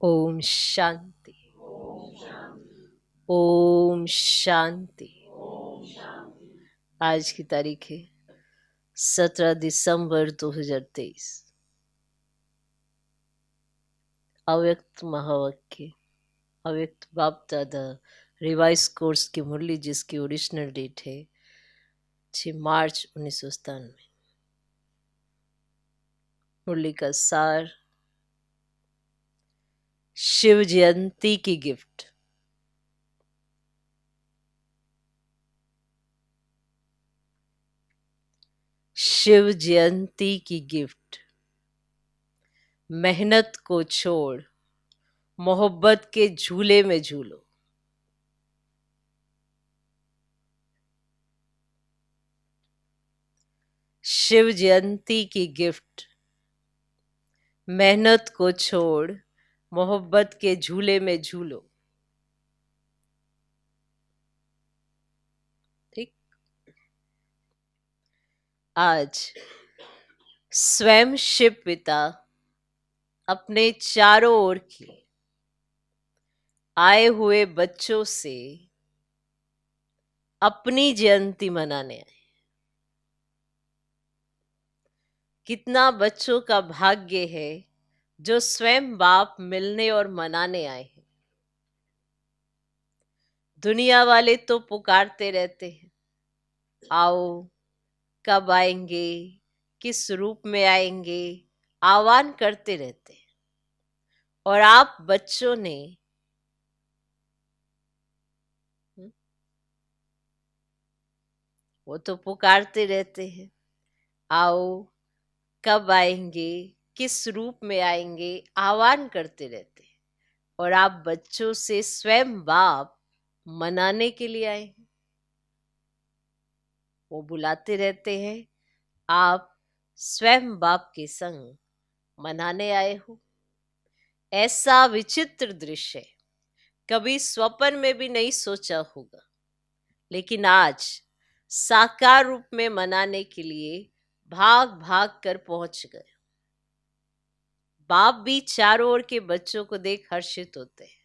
ओम शांति। ओम शांति। आज की तारीख है 17 दिसंबर 2023। अव्यक्त महावाक्य, अव्यक्त बाप दादा रिवाइज कोर्स की मुरली, जिसकी ओरिजिनल डेट है 6 मार्च 1997। मुरली का सार, शिव जयंती की गिफ्ट। शिव जयंती की गिफ्ट। मेहनत को छोड़ मोहब्बत के झूले में झूलो। शिव जयंती की गिफ्ट। मेहनत को छोड़ मोहब्बत के झूले में झूलो। ठीक। आज स्वयं शिव पिता अपने चारों ओर के आए हुए बच्चों से अपनी जयंती मनाने आए। कितना बच्चों का भाग्य है जो स्वयं बाप मिलने और मनाने आए हैं। दुनिया वाले तो पुकारते रहते हैं, आओ, कब आएंगे, किस रूप में आएंगे, आह्वान करते रहते हैं। और आप बच्चों ने वो तो पुकारते रहते हैं, आओ, कब आएंगे, किस रूप में आएंगे, आह्वान करते रहते हैं। और आप बच्चों से स्वयं बाप मनाने के लिए आए हैं। वो बुलाते रहते हैं, आप स्वयं बाप के संग मनाने आए हो। ऐसा विचित्र दृश्य कभी स्वप्न में भी नहीं सोचा होगा, लेकिन आज साकार रूप में मनाने के लिए भाग भाग कर पहुंच गए। बाप भी चारों ओर के बच्चों को देख हर्षित होते हैं।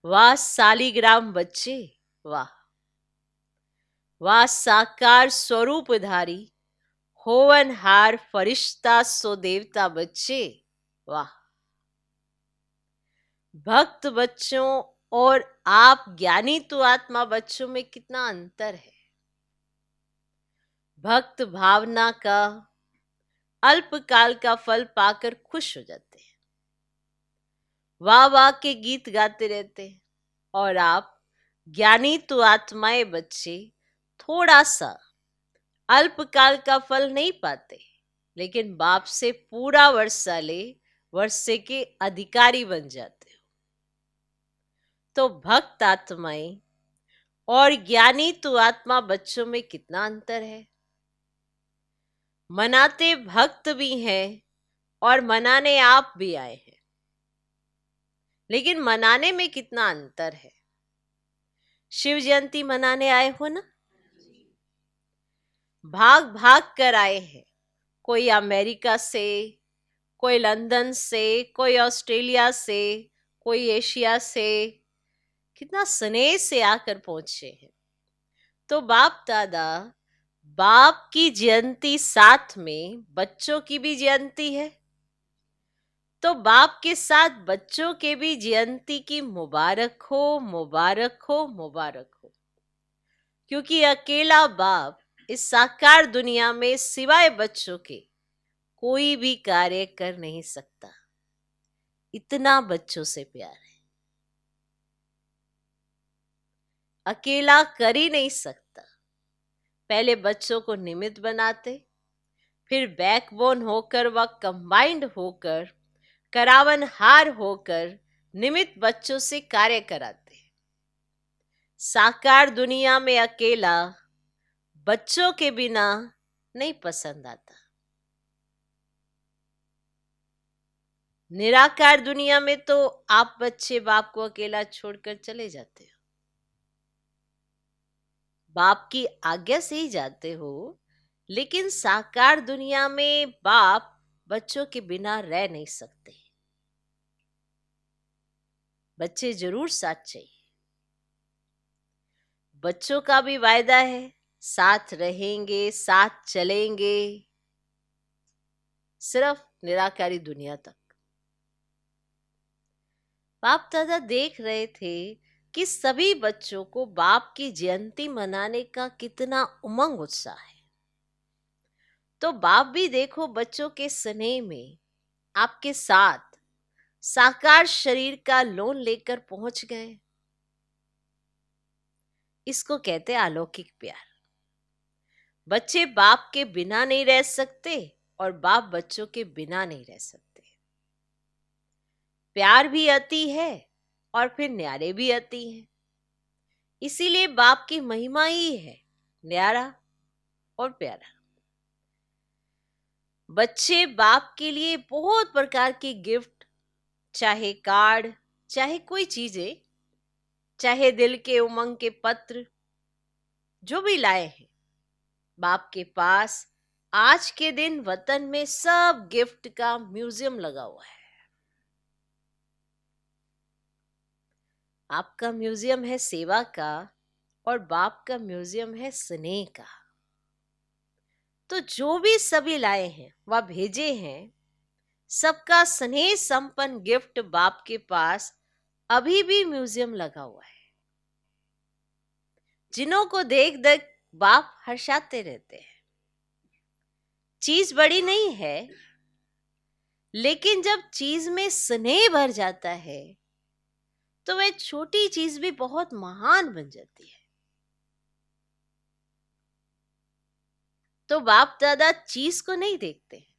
वाह सालीग्राम बच्चे, वाह वाह साकार स्वरूपधारी होवनहार फरिश्ता सो देवता बच्चे, वाह। भक्त बच्चों और आप ज्ञानी तो आत्मा बच्चों में कितना अंतर है। भक्त भावना का अल्पकाल का फल पाकर खुश हो जाते हैं, वाह वाह के गीत गाते रहते हैं। और आप ज्ञानी तो आत्माएं बच्चे थोड़ा सा अल्पकाल का फल नहीं पाते, लेकिन बाप से पूरा वर्षा ले वर्षे के अधिकारी बन जाते हो। तो भक्त आत्माएं और ज्ञानी तो आत्मा बच्चों में कितना अंतर है। मनाते भक्त भी हैं और मनाने आप भी आए हैं, लेकिन मनाने में कितना अंतर है। शिव जयंती मनाने आए हो ना, भाग भाग कर आए हैं। कोई अमेरिका से, कोई लंदन से, कोई ऑस्ट्रेलिया से, कोई एशिया से, कितना स्नेह से आकर पहुंचे हैं। तो बाप दादा, बाप की जयंती साथ में बच्चों की भी जयंती है, तो बाप के साथ बच्चों के भी जयंती की मुबारक हो, मुबारक हो, मुबारक हो। क्योंकि अकेला बाप इस साकार दुनिया में सिवाय बच्चों के कोई भी कार्य कर नहीं सकता। इतना बच्चों से प्यार है, अकेला कर ही नहीं सकता। पहले बच्चों को निमित्त बनाते, फिर बैकबोन होकर व कंबाइंड होकर, करावनहार होकर निमित्त बच्चों से कार्य कराते। साकार दुनिया में अकेला बच्चों के बिना नहीं पसंद आता। निराकार दुनिया में तो आप बच्चे बाप को अकेला छोड़कर चले जाते हो, बाप की आज्ञा से ही जाते हो। लेकिन साकार दुनिया में बाप बच्चों के बिना रह नहीं सकते। बच्चे जरूर साथ चाहिए। बच्चों का भी वायदा है, साथ रहेंगे, साथ चलेंगे, सिर्फ निराकारी दुनिया तक। बाप दादा देख रहे थे कि सभी बच्चों को बाप की जयंती मनाने का कितना उमंग उत्साह है। तो बाप भी देखो बच्चों के स्नेह में आपके साथ साकार शरीर का लोन लेकर पहुंच गए। इसको कहते अलौकिक प्यार। बच्चे बाप के बिना नहीं रह सकते और बाप बच्चों के बिना नहीं रह सकते। प्यार भी अति है और फिर न्यारे भी अति हैं। इसीलिए बाप की महिमा ही है न्यारा और प्यारा। बच्चे बाप के लिए बहुत प्रकार के गिफ्ट, चाहे कार्ड, चाहे कोई चीजें, चाहे दिल के उमंग के पत्र, जो भी लाए हैं बाप के पास। आज के दिन वतन में सब गिफ्ट का म्यूजियम लगा हुआ है। आपका म्यूजियम है सेवा का और बाप का म्यूजियम है स्नेह का। तो जो भी सभी लाए हैं वह भेजे हैं, सबका स्नेह संपन्न गिफ्ट बाप के पास अभी भी म्यूजियम लगा हुआ है। जिन्हों को देख देख बाप हर्षाते रहते हैं। चीज बड़ी नहीं है, लेकिन जब चीज में स्नेह भर जाता है तो वह छोटी चीज भी बहुत महान बन जाती है। तो बाप दादा चीज को नहीं देखते हैं,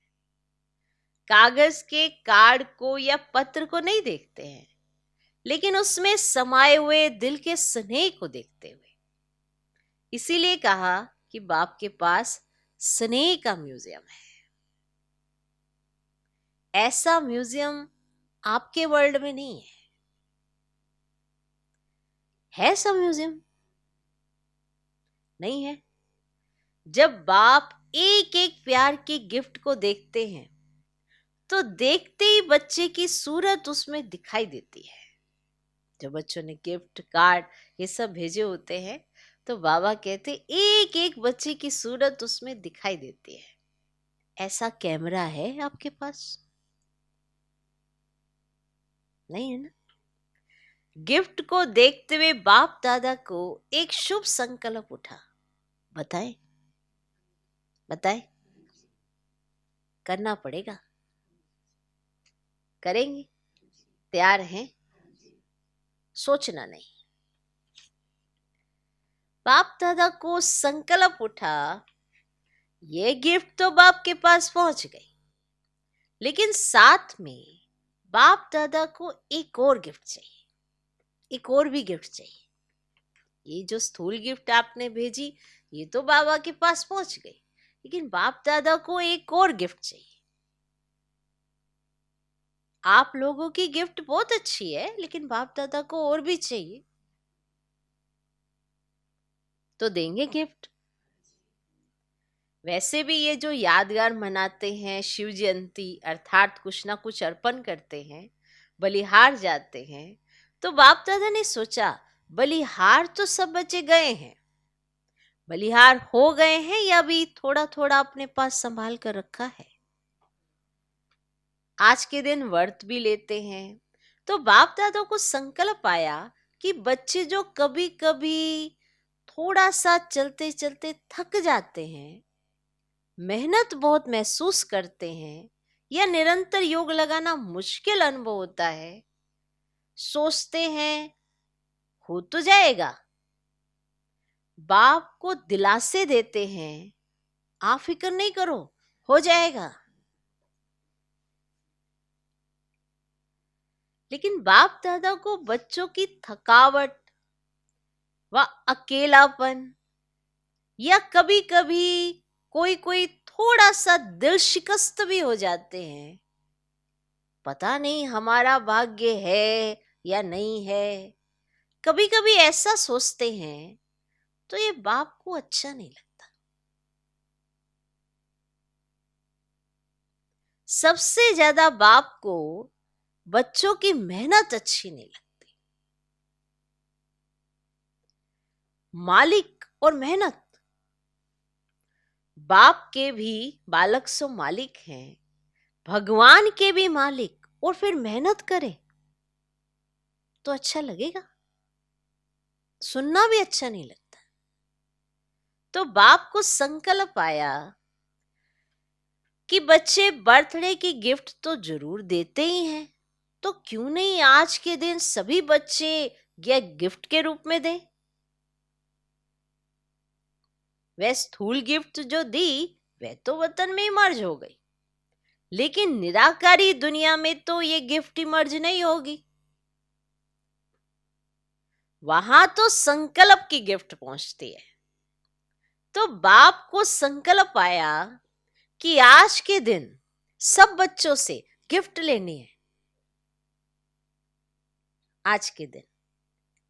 कागज के कार्ड को या पत्र को नहीं देखते हैं, लेकिन उसमें समाये हुए दिल के स्नेह को देखते हुए। इसीलिए कहा कि बाप के पास स्नेह का म्यूजियम है। ऐसा म्यूजियम आपके वर्ल्ड में नहीं है। है सब म्यूजियम? नहीं है। जब बाप एक एक प्यार के गिफ्ट को देखते हैं तो देखते ही बच्चे की सूरत उसमें दिखाई देती है। जब बच्चों ने गिफ्ट कार्ड ये सब भेजे होते हैं तो बाबा कहते एक एक बच्चे की सूरत उसमें दिखाई देती है। ऐसा कैमरा है आपके पास? नहीं है ना। गिफ्ट को देखते हुए बाप दादा को एक शुभ संकल्प उठा। बताए बताए करना पड़ेगा। करेंगे? तैयार हैं? सोचना नहीं। बाप दादा को संकल्प उठा, ये गिफ्ट तो बाप के पास पहुंच गई, लेकिन साथ में बाप दादा को एक और गिफ्ट चाहिए, एक और भी गिफ्ट चाहिए। ये जो स्थूल गिफ्ट आपने भेजी ये तो बाबा के पास पहुंच गई, लेकिन बाप दादा को एक और गिफ्ट चाहिए। आप लोगों की गिफ्ट बहुत अच्छी है, लेकिन बाप दादा को और भी चाहिए। तो देंगे गिफ्ट। वैसे भी ये जो यादगार मनाते हैं शिव जयंती, अर्थात कुछ ना कुछ अर्पण करते हैं, बलिहार जाते हैं, तो बाप दादा ने सोचा बलिहार तो सब बच्चे गए हैं, बलिहार हो गए हैं या भी थोड़ा थोड़ा अपने पास संभाल कर रखा है। आज के दिन व्रत भी लेते हैं। तो बाप दादा को संकल्प आया कि बच्चे जो कभी कभी थोड़ा सा चलते चलते थक जाते हैं, मेहनत बहुत महसूस करते हैं, या निरंतर योग लगाना मुश्किल अनुभव होता है, सोचते हैं हो तो जाएगा, बाप को दिलासे देते हैं आप फिक्र नहीं करो हो जाएगा। लेकिन बाप दादा को बच्चों की थकावट व अकेलापन, या कभी कभी कोई कोई थोड़ा सा दिल शिकस्त भी हो जाते हैं, पता नहीं हमारा भाग्य है या नहीं है, कभी कभी ऐसा सोचते हैं, तो ये बाप को अच्छा नहीं लगता। सबसे ज्यादा बाप को बच्चों की मेहनत अच्छी नहीं लगती। मालिक और मेहनत। बाप के भी बालक सो मालिक हैं, भगवान के भी मालिक, और फिर मेहनत करें तो अच्छा लगेगा? सुनना भी अच्छा नहीं लगता। तो बाप को संकल्प आया कि बच्चे बर्थडे की गिफ्ट तो जरूर देते ही हैं, तो क्यों नहीं आज के दिन सभी बच्चे यह गिफ्ट के रूप में दें। वह स्थूल गिफ्ट जो दी वह तो वतन में इमर्ज हो गई, लेकिन निराकारी दुनिया में तो ये गिफ्ट इमर्ज नहीं होगी। वहां तो संकल्प की गिफ्ट पहुंचती है। तो बाप को संकल्प आया कि आज के दिन सब बच्चों से गिफ्ट लेनी है। आज के दिन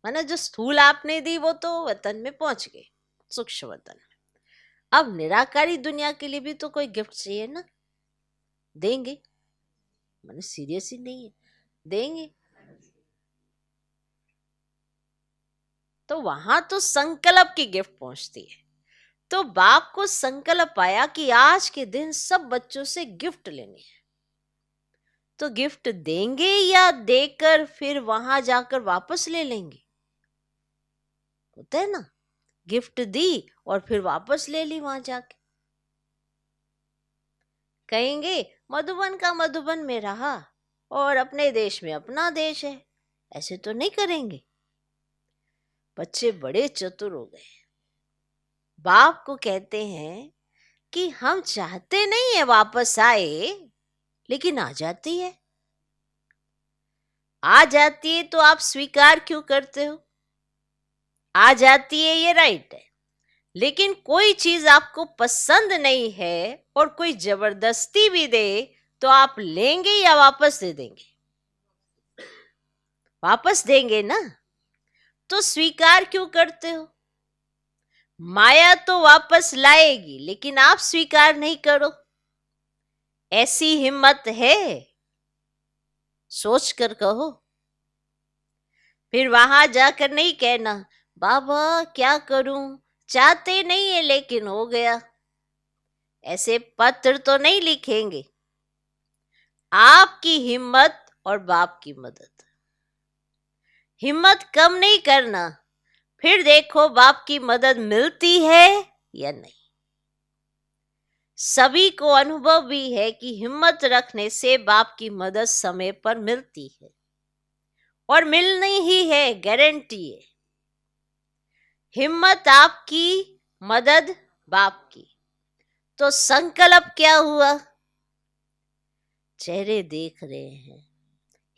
माना जो स्थूल आपने दी वो तो वतन में पहुंच गई, सूक्ष्म वतन में। अब निराकारी दुनिया के लिए भी तो कोई गिफ्ट चाहिए ना, देंगे। मैंने सीरियस ही नहीं है, देंगे। तो वहां तो संकल्प की गिफ्ट पहुंचती है। तो बाप को संकल्प आया कि आज के दिन सब बच्चों से गिफ्ट लेनी है। तो गिफ्ट देंगे या देकर फिर वहां जाकर वापस ले लेंगे? होता है ना, गिफ्ट दी और फिर वापस ले ली वहां जाके। कहेंगे मधुबन का मधुबन में रहा और अपने देश में अपना देश है, ऐसे तो नहीं करेंगे। बच्चे बड़े चतुर हो गए, बाप को कहते हैं कि हम चाहते नहीं है वापस आए, लेकिन आ जाती है। आ जाती है तो आप स्वीकार क्यों करते हो? आ जाती है ये राइट है, लेकिन कोई चीज आपको पसंद नहीं है और कोई जबरदस्ती भी दे तो आप लेंगे या वापस दे देंगे? वापस देंगे ना। तो स्वीकार क्यों करते हो? माया तो वापस लाएगी, लेकिन आप स्वीकार नहीं करो। ऐसी हिम्मत है? सोच कर कहो। फिर वहां जाकर नहीं कहना बाबा क्या करूं, चाहते नहीं है लेकिन हो गया। ऐसे पत्र तो नहीं लिखेंगे। आपकी हिम्मत और बाप की मदद। हिम्मत कम नहीं करना, फिर देखो बाप की मदद मिलती है या नहीं। सभी को अनुभव भी है कि हिम्मत रखने से बाप की मदद समय पर मिलती है, और मिलनी ही है, गारंटी है। हिम्मत आपकी, मदद बाप की। तो संकल्प क्या हुआ? चेहरे देख रहे हैं,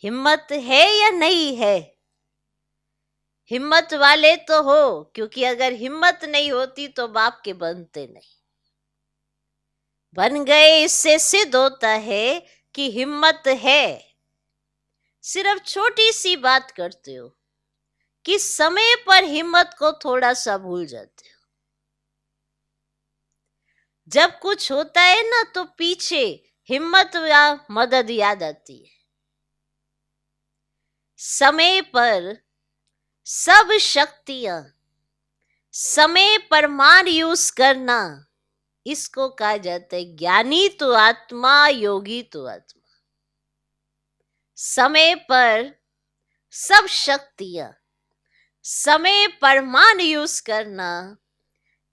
हिम्मत है या नहीं है? हिम्मत वाले तो हो, क्योंकि अगर हिम्मत नहीं होती तो बाप के बनते नहीं। बन गए, इससे सिद्ध होता है कि हिम्मत है। सिर्फ छोटी सी बात करते हो कि समय पर हिम्मत को थोड़ा सा भूल जाते हो। जब कुछ होता है ना तो पीछे हिम्मत या मदद याद आती है। समय पर सब शक्तियां, समय पर मान यूज करना, इसको कहा जाता है ज्ञानी तो आत्मा, योगी तो आत्मा। समय पर सब शक्तियां, समय पर मान यूज करना,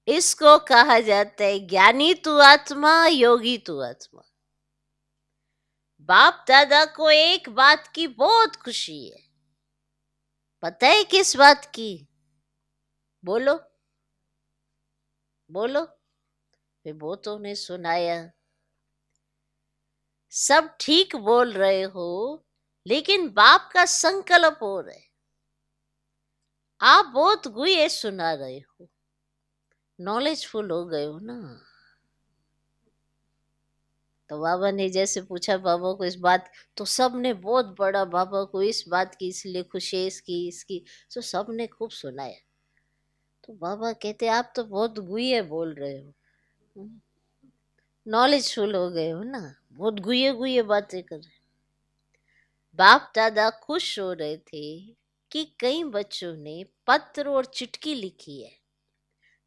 इसको कहा जाता है ज्ञानी तू आत्मा, योगी तू आत्मा। बाप दादा को एक बात की बहुत खुशी है। पता है किस बात की? बोलो बोलो। वे बहुतों ने सुनाया। सब ठीक बोल रहे हो, लेकिन बाप का संकल्प हो रहा है। आप बहुत गुए सुना रहे हो, नॉलेजफुल हो गए हो ना। तो बाबा ने जैसे पूछा बाबा को इस बात, तो सब ने बहुत बड़ा बाबा को इस बात की इसलिए खुशी, इसकी इसकी, तो सब ने खूब सुनाया। तो बाबा कहते आप तो बहुत गुए बोल रहे हो, नॉलेजफुल हो गए हो ना, बहुत गुए गुए बातें कर रहे। बाप दादा खुश हो रहे थे कि कई बच्चों ने पत्र और चिट्ठी लिखी है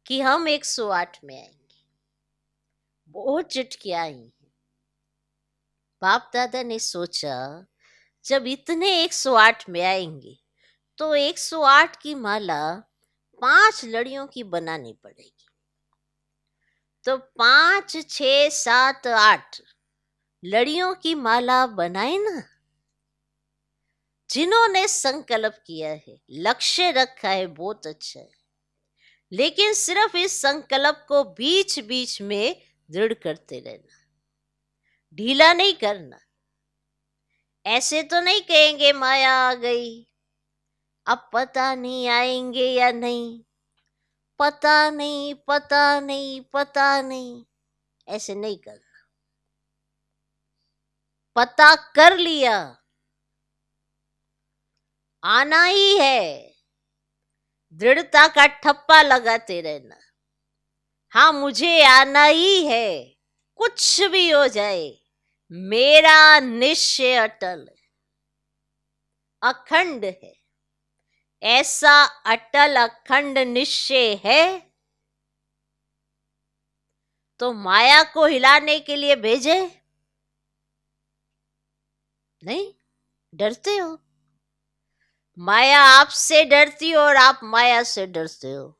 कि हम 108 में आएंगे। बहुत चिट्ठियां आई हैं। बाप दादा ने सोचा जब इतने 108 में आएंगे तो 108 की माला 5 लड़ियों की बनानी पड़ेगी। तो 5, 6, 7, 8 लड़ियों की माला बनाए ना। जिन्होंने संकल्प किया है, लक्ष्य रखा है, बहुत अच्छा है, लेकिन सिर्फ इस संकल्प को बीच बीच में दृढ़ करते रहना, ढीला नहीं करना। ऐसे तो नहीं कहेंगे माया आ गई, अब पता नहीं आएंगे या नहीं, पता नहीं पता नहीं पता नहीं, ऐसे नहीं करना। पता कर लिया, आना ही है, दृढ़ता का ठप्पा लगाते रहना। हाँ मुझे आना ही है, कुछ भी हो जाए, मेरा निश्चय अटल है, अखंड है। ऐसा अटल अखंड निश्चय है तो माया को हिलाने के लिए भेजे नहीं। डरते हो, माया आपसे डरती हो और आप माया से डरते हो।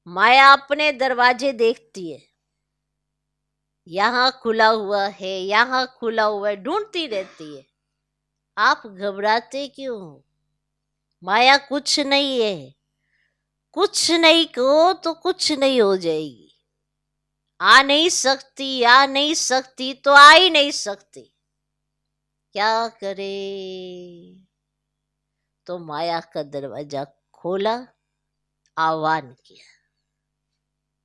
माया अपने दरवाजे देखती है, यहां खुला हुआ है, यहां खुला हुआ है, ढूंढती रहती है। आप घबराते क्यों? माया कुछ नहीं है, कुछ नहीं कहो तो कुछ नहीं हो जाएगी। आ नहीं सकती, आ नहीं सकती तो आ ही नहीं सकती। क्या करे? तो माया का दरवाजा खोला, आह्वान किया।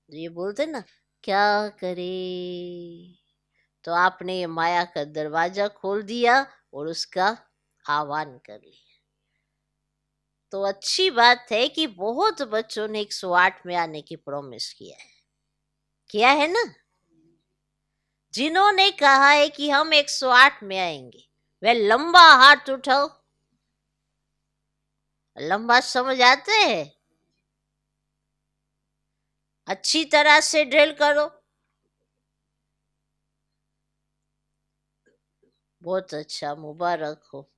ये बोलते ना क्या करे, तो आपने ये माया का दरवाजा खोल दिया और उसका आह्वान कर लिया। तो अच्छी बात है कि बहुत बच्चों ने 108 में आने की प्रॉमिस किया है ना। जिन्होंने कहा है कि हम 108 में आएंगे, वे लंबा हाथ उठाओ। लंबा समझ आते हैं? अच्छी तरह से ड्रिल करो। बहुत अच्छा, मुबारक हो।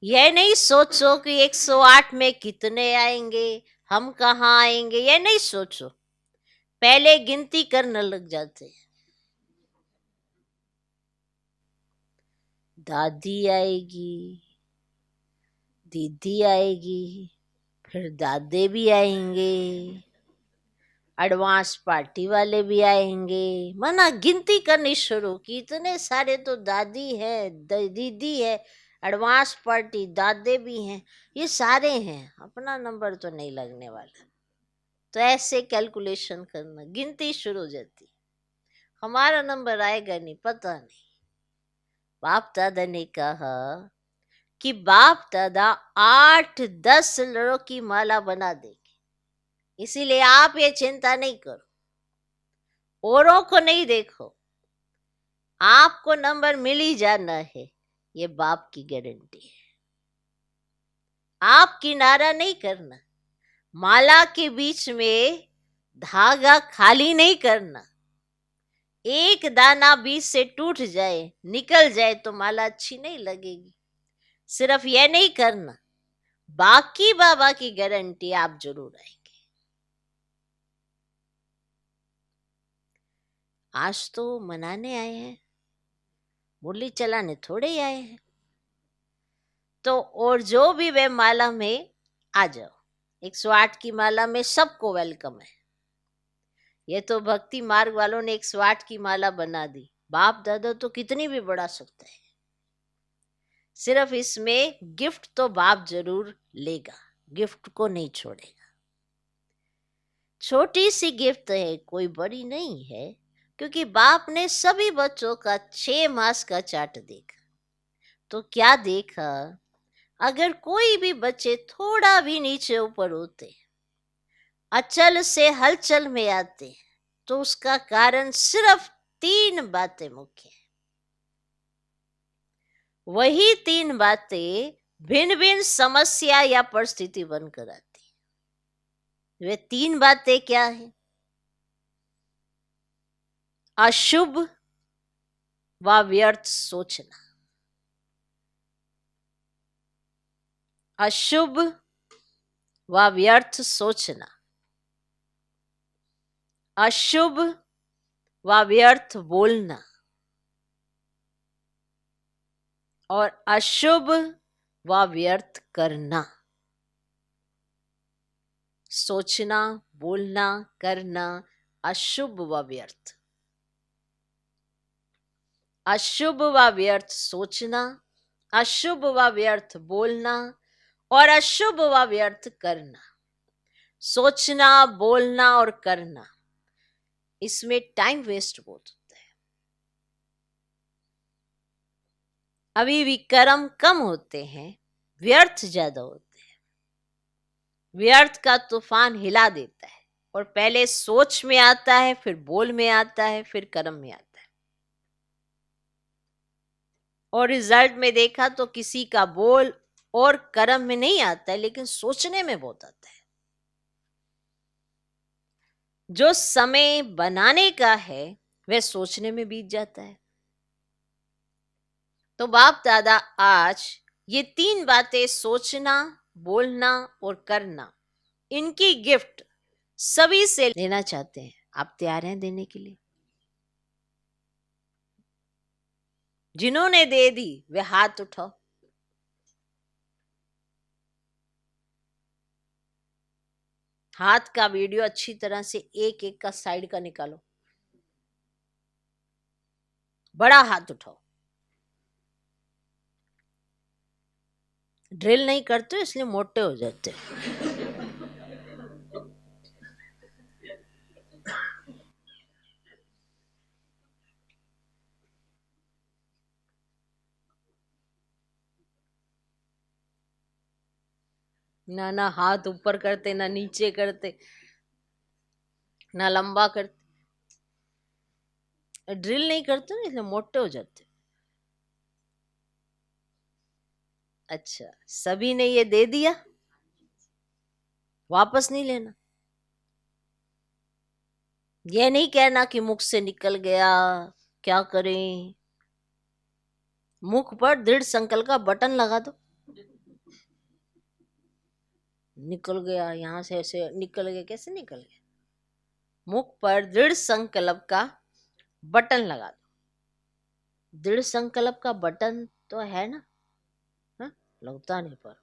यह नहीं सोचो कि 108 में कितने आएंगे, हम कहाँ आएंगे, यह नहीं सोचो। पहले गिनती करने लग जाते हैं। दादी आएगी, दीदी आएगी, फिर दादे भी आएंगे, एडवांस पार्टी वाले भी आएंगे। मना गिनती करनी शुरू की, इतने सारे तो दादी है, दीदी है, एडवांस पार्टी, दादे भी हैं, ये सारे हैं, अपना नंबर तो नहीं लगने वाला। तो ऐसे कैलकुलेशन करना, गिनती शुरू हो जाती। हमारा नंबर आएगा नहीं, पता नहीं। बाप दादा ने कहा कि बाप दादा 8-10 लड़ों की माला बना देंगे, इसीलिए आप ये चिंता नहीं करो, औरों को नहीं देखो, आपको नंबर मिल ही जाना है, ये बाप की गारंटी है। आप किनारा नहीं करना, माला के बीच में धागा खाली नहीं करना। एक दाना बीच से टूट जाए, निकल जाए तो माला अच्छी नहीं लगेगी। सिर्फ यह नहीं करना, बाकी बाबा की गारंटी आप जरूर आएंगे। आज तो मनाने आए हैं, मुरली चलाने थोड़े ही आए हैं। तो और जो भी वे माला में आ जाओ, 108 की माला में सबको वेलकम है। ये तो भक्ति मार्ग वालों ने 108 की माला बना दी, बाप दादा तो कितनी भी बढ़ा सकता है। सिर्फ इसमें गिफ्ट तो बाप जरूर लेगा, गिफ्ट को नहीं छोड़ेगा। छोटी सी गिफ्ट है, कोई बड़ी नहीं है, क्योंकि बाप ने सभी बच्चों का 6 मास का चार्ट देखा। तो क्या देखा? अगर कोई भी बच्चे थोड़ा भी नीचे ऊपर होते, अचल से हलचल में आते, तो उसका कारण सिर्फ 3 बातें मुख्य है। वही तीन बातें भिन्न भिन्न समस्या या परिस्थिति बनकर आती। वे तीन बातें क्या है? अशुभ व व्यर्थ सोचना, अशुभ व व्यर्थ सोचना, अशुभ व व्यर्थ बोलना और अशुभ व व्यर्थ करना। सोचना, बोलना, करना, अशुभ व व्यर्थ। अशुभ व व्यर्थ सोचना, अशुभ व व्यर्थ बोलना और अशुभ व व्यर्थ करना। सोचना, बोलना और करना, इसमें टाइम वेस्ट बहुत होता है। अभी भी कर्म कम होते हैं, व्यर्थ ज्यादा होते हैं। व्यर्थ का तूफान हिला देता है और पहले सोच में आता है, फिर बोल में आता है, फिर कर्म में आता है। और रिजल्ट में देखा तो किसी का बोल और कर्म में नहीं आता है, लेकिन सोचने में बहुत आता है। जो समय बनाने का है वह सोचने में बीत जाता है। तो बाप दादा आज ये तीन बातें, सोचना, बोलना और करना, इनकी गिफ्ट सभी से लेना चाहते हैं। आप तैयार हैं देने के लिए? जिन्होंने दे दी वे हाथ उठाओ। हाथ का वीडियो अच्छी तरह से एक एक का साइड का निकालो। बड़ा हाथ उठाओ। ड्रिल नहीं करते इसलिए मोटे हो जाते। ना ना हाथ ऊपर करते, ना नीचे करते, ना लंबा करते। ड्रिल नहीं करते ना इसलिए मोटे हो जाते। अच्छा, सभी ने ये दे दिया, वापस नहीं लेना। ये नहीं कहना कि मुख से निकल गया, क्या करें। मुख पर दृढ़ संकल्प का बटन लगा दो। निकल गया, यहां से ऐसे निकल गया, कैसे निकल गया? मुख पर दृढ़ संकल्प का बटन लगा दो। दृढ़ संकल्प का बटन तो है ना? हा? लगता नहीं पर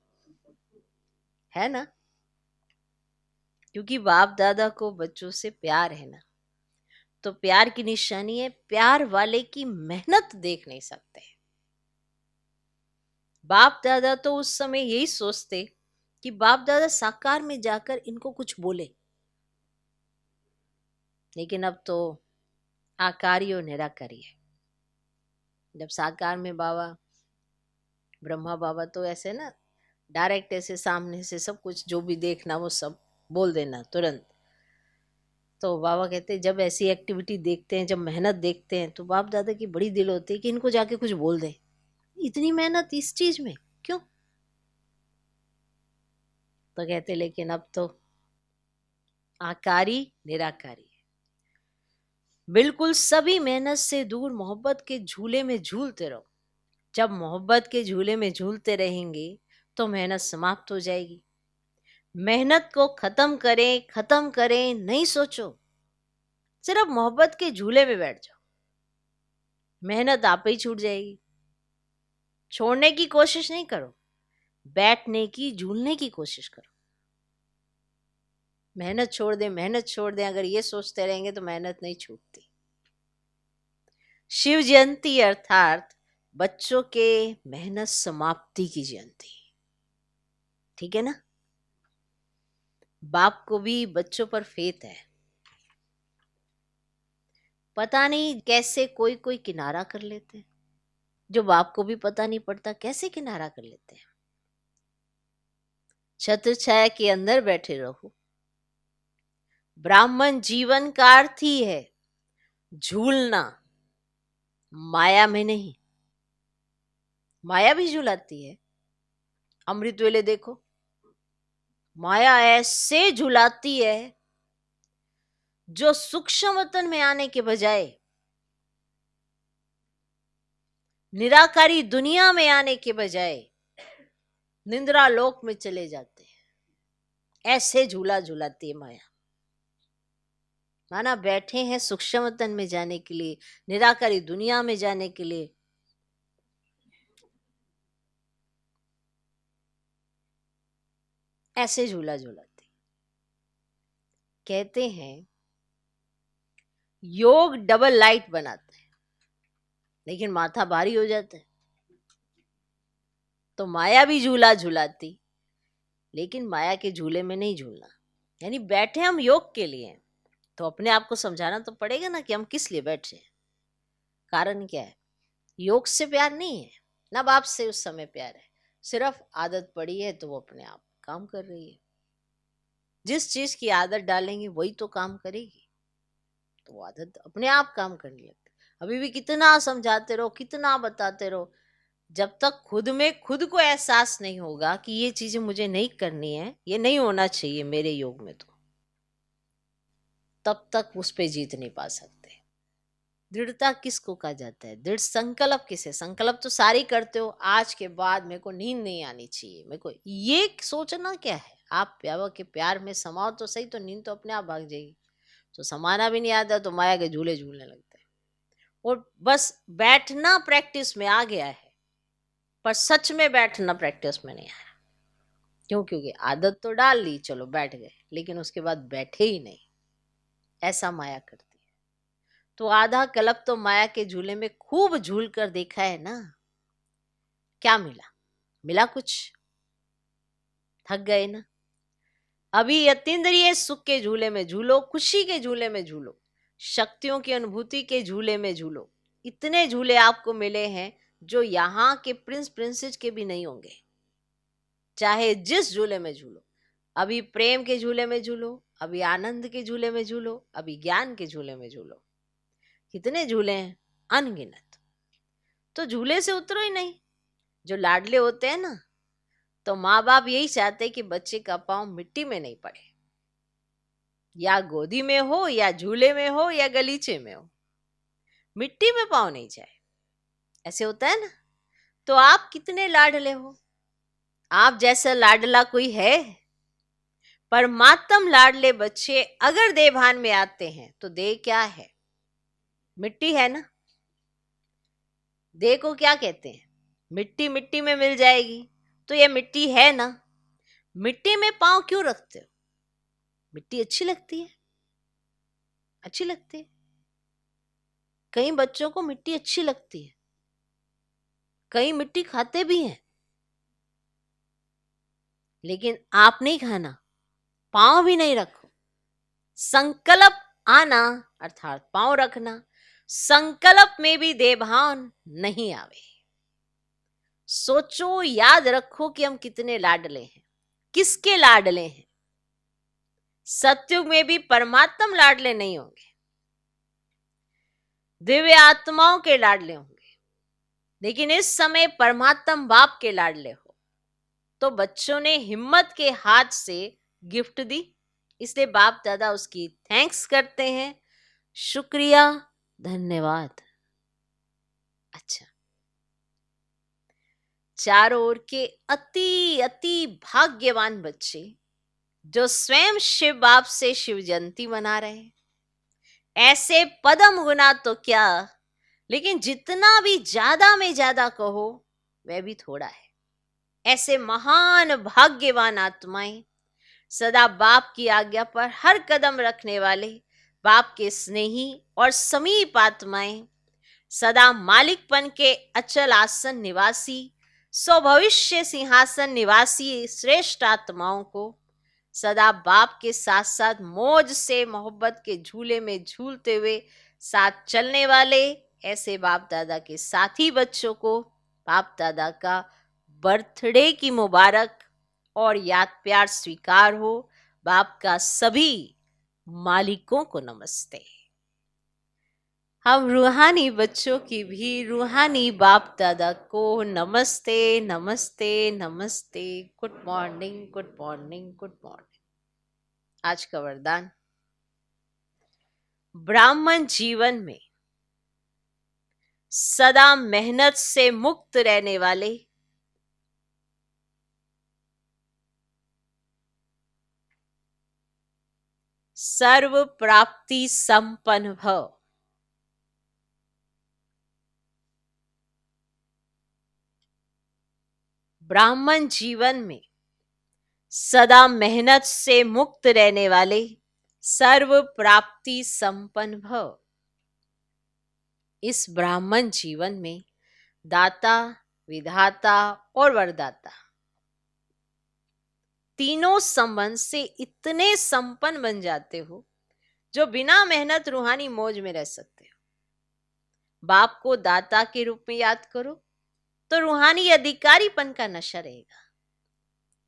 है ना, क्योंकि बाप दादा को बच्चों से प्यार है ना। तो प्यार की निशानी है, प्यार वाले की मेहनत देख नहीं सकते। बाप दादा तो उस समय यही सोचते कि बाप दादा साकार में जाकर इनको कुछ बोले, लेकिन अब तो आकारी और निराकारी है। जब साकार में बाबा ब्रह्मा बाबा तो ऐसे ना डायरेक्ट ऐसे सामने से सब कुछ जो भी देखना वो सब बोल देना तुरंत। तो बाबा कहते हैं जब ऐसी एक्टिविटी देखते हैं, जब मेहनत देखते हैं, तो बाप दादा की बड़ी दिल होती है कि इनको जाके कुछ बोल दें। इतनी मेहनत इस चीज में क्यों? तो कहते लेकिन अब तो आकारी निराकारी है। बिल्कुल सभी मेहनत से दूर मोहब्बत के झूले में झूलते रहो। जब मोहब्बत के झूले में झूलते रहेंगे तो मेहनत समाप्त हो जाएगी। मेहनत को खत्म करें नहीं सोचो, सिर्फ मोहब्बत के झूले में बैठ जाओ। मेहनत आप ही छूट जाएगी। छोड़ने की कोशिश नहीं करो, बैठने की, झूलने की कोशिश करो। मेहनत छोड़ दें, मेहनत छोड़ दें, अगर ये सोचते रहेंगे तो मेहनत नहीं छूटती। शिव जयंती अर्थात बच्चों के मेहनत समाप्ति की जयंती, ठीक है ना? बाप को भी बच्चों पर फेथ है। पता नहीं कैसे कोई कोई किनारा कर लेते हैं, जो बाप को भी पता नहीं पड़ता कैसे किनारा कर लेते हैं। छत्र छाया के अंदर बैठे रहो। ब्राह्मण जीवन का अर्थ ही है झूलना, माया में नहीं। माया भी झुलाती है। अमृत वेले देखो, माया ऐसे झुलाती है जो सूक्ष्म वतन में आने के बजाय निराकारी दुनिया में आने के बजाय निंद्रा लोक में चले जाते हैं। ऐसे झूला झुलाती है माया। माना बैठे हैं सूक्ष्म वतन में जाने के लिए, निराकारी दुनिया में जाने के लिए, ऐसे झूला झुलाती। कहते हैं योग डबल लाइट बनाता है, लेकिन माथा भारी हो जाता है। तो माया भी झूला झुलाती, लेकिन माया के झूले में नहीं झूलना। यानी बैठे हम योग के लिए, तो अपने आप को समझाना तो पड़ेगा ना कि हम किस लिए बैठे हैं, कारण क्या है। योग से प्यार नहीं है, ना बाप से उस समय प्यार है, सिर्फ आदत पड़ी है तो वो अपने आप काम कर रही है। जिस चीज की आदत डालेंगे वही तो काम करेगी, तो वो आदत अपने आप काम करने लगती। अभी भी कितना समझाते रहो, कितना बताते रहो, जब तक खुद में खुद को एहसास नहीं होगा कि ये चीजें मुझे नहीं करनी है, ये नहीं होना चाहिए मेरे योग में, तो तब तक उस पे जीत नहीं पा सकते। दृढ़ता किसको कहा जाता है? दृढ़ संकल्प किसे? संकल्प तो सारी करते हो, आज के बाद मेरे को नींद नहीं आनी चाहिए, मेरे को ये सोचना क्या है। आप प्यावा के प्यार में समाओ तो सही, तो नींद तो अपने आप भाग जाएगी। तो समाना भी नहीं आता तो माया के झूले झूलने लगते हैं। और बस बैठना प्रैक्टिस में आ गया है, पर सच में बैठना प्रैक्टिस में नहीं आया। क्यों? क्योंकि आदत तो डाल ली, चलो बैठ गए, लेकिन उसके बाद बैठे ही नहीं। ऐसा माया करती है। तो आधा कल्प तो माया के झूले में खूब झूल कर देखा है ना, क्या मिला? मिला कुछ? थक गए ना। अभी अतीन्द्रिय सुख के झूले में झूलो, खुशी के झूले में झूलो, शक्तियों की अनुभूति के झूले में झूलो। इतने झूले आपको मिले हैं जो यहाँ के प्रिंस प्रिंसेस के भी नहीं होंगे। चाहे जिस झूले में झूलो, अभी प्रेम के झूले में झूलो, अभी आनंद के झूले में झूलो, अभी ज्ञान के झूले में झूलो। कितने झूले हैं? अनगिनत। तो झूले से उतरो ही नहीं। जो लाडले होते हैं ना, तो माँ बाप यही चाहते हैं कि बच्चे का पाँव मिट्टी में नहीं पड़े, या गोदी में हो, या झूले में हो, या गलीचे में हो, मिट्टी में पाँव नहीं जाए। ऐसे होता है ना। तो आप कितने लाडले हो? आप जैसा लाडला कोई है? पर मातम लाडले बच्चे अगर देभान में आते हैं तो देह क्या है? मिट्टी है ना। देह को क्या कहते हैं? मिट्टी। मिट्टी में मिल जाएगी, तो ये मिट्टी है ना। मिट्टी में पाँव क्यों रखते हो? मिट्टी अच्छी लगती है, अच्छी लगती है। कई बच्चों को मिट्टी अच्छी लगती है, कई मिट्टी खाते भी हैं, लेकिन आप नहीं खाना, पाँव भी नहीं रखो। संकल्प आना अर्थात पाँव रखना, संकल्प में भी देभान नहीं आवे। सोचो, याद रखो कि हम कितने लाडले हैं, किसके लाडले हैं। सत्युग में भी परमात्म लाडले नहीं होंगे, दिव्य आत्माओं के लाडले होंगे, लेकिन इस समय परमात्म बाप के लाडले हो। तो बच्चों ने हिम्मत के हाथ से गिफ्ट दी, इसलिए बाप दादा उसकी थैंक्स करते हैं, शुक्रिया, धन्यवाद। अच्छा, चारों ओर के अति अति भाग्यवान बच्चे जो स्वयं शिव बाप से शिव जयंती मना रहे हैं, ऐसे पदम गुना तो क्या, लेकिन जितना भी ज्यादा में ज्यादा कहो वह भी थोड़ा है। ऐसे महान भाग्यवान आत्माएं, सदा बाप की आज्ञा पर हर कदम रखने वाले, बाप के स्नेही और समीप आत्माएं, सदा मालिकपन के अचल आसन निवासी, स्वभविष्य सिंहासन निवासी श्रेष्ठ आत्माओं को सदा बाप के साथ साथ मौज से मोहब्बत के झूले में झूलते हुए साथ चलने वाले ऐसे बाप दादा के साथी बच्चों को बाप दादा का बर्थडे की मुबारक और याद प्यार स्वीकार हो। बाप का सभी मालिकों को नमस्ते। हम रूहानी बच्चों की भी रूहानी बाप दादा को नमस्ते नमस्ते नमस्ते। Good morning good morning good morning. आज का वरदान, ब्राह्मण जीवन में सदा मेहनत से मुक्त रहने वाले, सर्व प्राप्ति संपन्न भव। ब्राह्मण जीवन में सदा मेहनत से मुक्त रहने वाले, सर्व प्राप्ति संपन्न भव। इस ब्राह्मण जीवन में दाता, विधाता और वरदाता तीनों संबंध से इतने संपन्न बन जाते हो जो बिना मेहनत रूहानी मौज में रह सकते हो। बाप को दाता के रूप में याद करो तो रूहानी अधिकारीपन का नशा रहेगा।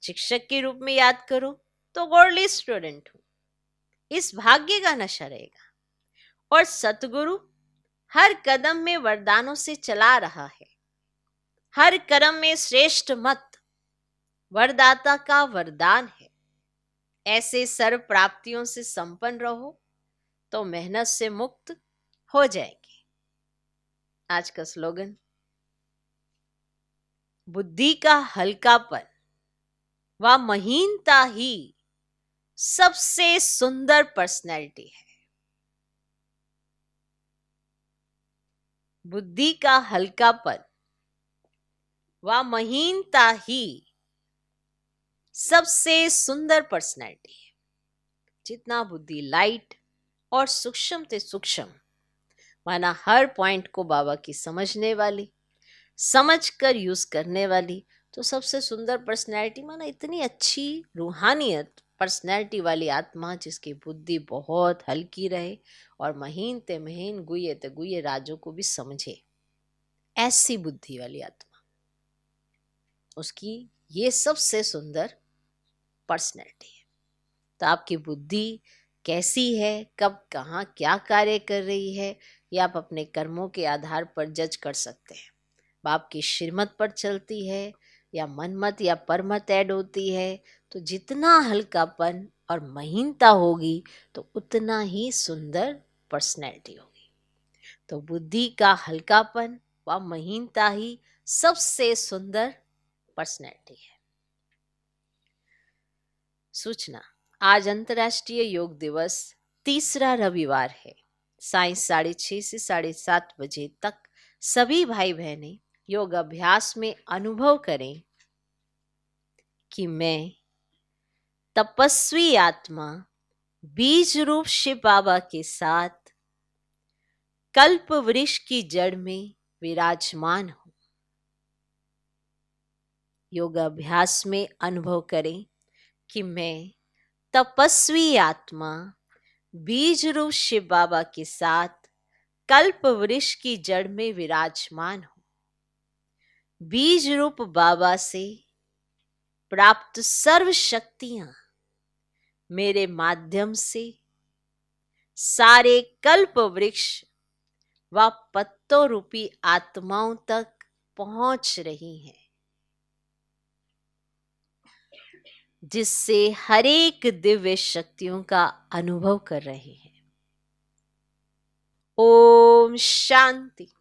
शिक्षक के रूप में याद करो तो गॉडली स्टूडेंट हूं, इस भाग्य का नशा रहेगा। और सतगुरु हर कदम में वरदानों से चला रहा है, हर कर्म में श्रेष्ठ मत वरदाता का वरदान है। ऐसे सर्व प्राप्तियों से संपन्न रहो तो मेहनत से मुक्त हो जाएगी। आज का स्लोगन, बुद्धि का हल्कापन व महीनता ही सबसे सुंदर पर्सनैलिटी है। बुद्धि का हल्कापन व महीनता ही सबसे सुंदर पर्सनैलिटी है। जितना बुद्धि लाइट और सूक्ष्म से सूक्ष्म, माना हर पॉइंट को बाबा की समझने वाली, समझ कर यूज करने वाली, तो सबसे सुंदर पर्सनैलिटी, माना इतनी अच्छी रूहानियत पर्सनैलिटी वाली आत्मा जिसकी बुद्धि बहुत हल्की रहे और महीन ते महीन गुये ते गुये राजों को भी समझे, ऐसी बुद्धि वाली आत्मा, उसकी ये सबसे सुंदर पर्सनैलिटी है। तो आपकी बुद्धि कैसी है, कब कहाँ क्या कार्य कर रही है, ये आप अपने कर्मों के आधार पर जज कर सकते हैं। बाप की श्रीमत पर चलती है या मनमत या परमत ऐड होती है, तो जितना हल्कापन और महीनता होगी तो उतना ही सुंदर पर्सनैलिटी होगी। तो बुद्धि का हल्कापन व महीनता ही सबसे सुंदर पर्सनैलिटी है। सूचना, आज अंतर्राष्ट्रीय योग दिवस तीसरा रविवार है। साय 6:30 से 7:30 बजे तक सभी भाई बहनें योग अभ्यास में अनुभव करें कि मैं तपस्वी आत्मा बीज रूप शिव बाबा के साथ कल्प वृक्ष की जड़ में विराजमान हूं। योग अभ्यास में अनुभव करें कि मैं तपस्वी आत्मा बीज रूप शिव बाबा के साथ कल्प वृक्ष की जड़ में विराजमान हूं। बीज रूप बाबा से प्राप्त सर्व शक्तियां मेरे माध्यम से सारे कल्प वृक्ष व पत्तों रूपी आत्माओं तक पहुंच रही हैं, जिससे हर एक दिव्य शक्तियों का अनुभव कर रहे हैं। ओम शांति।